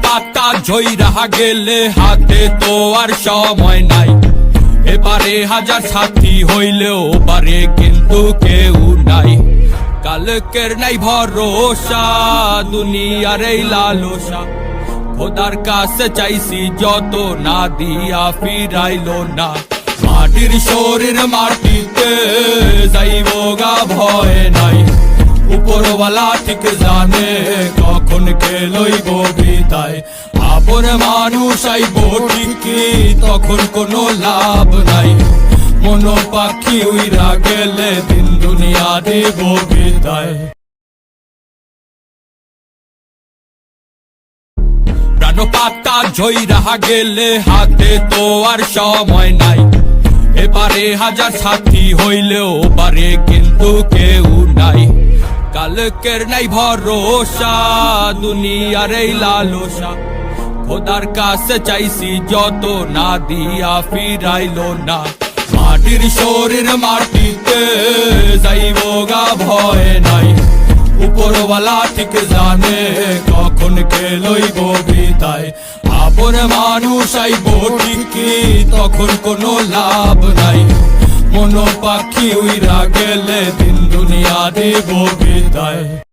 পাতা ঝইরা গেলে হাতে তো আর সময় নাই। এবারে হাজার সাথী হইলেও পারে কিন্তু কেউ নাই। কালকের নাই ভরসা, দুনিয়ার এই লালসা। খোদার কাছে চাইছি যত, না দিয়া ফিরাইলো না। মাটির শরীর মাটিতে যাইব গা, ভয় নাই। উপরওয়ালা ঠিক জানে কখন কে লইব বিদায়। আপন মানুষ আইব ঠিকই, তখন কোনো লাভ নাই। মন পাখি উইরা গেলে দিন দুনিয়া দিব বিদায়। প্রাণ পাতা ঝইরা গেলে হাতে তো আর সময় নাই। এবারে হাজার সাথী হইলেও পারে কিন্তু কেউ নাই। কালকের নাই ভরসা, দুনিয়ার এই লালসা। খোদার কাছে চাইছি যত, না দিয়া ফিরাইলো না। মাটির শরীর মাটিতে যাইব গা, ভয় নাই। উপরওয়ালা ঠিক জানে কখন কে লইব বিদায়। আপন মানুষ আইব ঠিকই, তখন কোনো লাভ নাই। মন পাখি উইরা গেলে দিন দুনিয়া দিব বিদায়।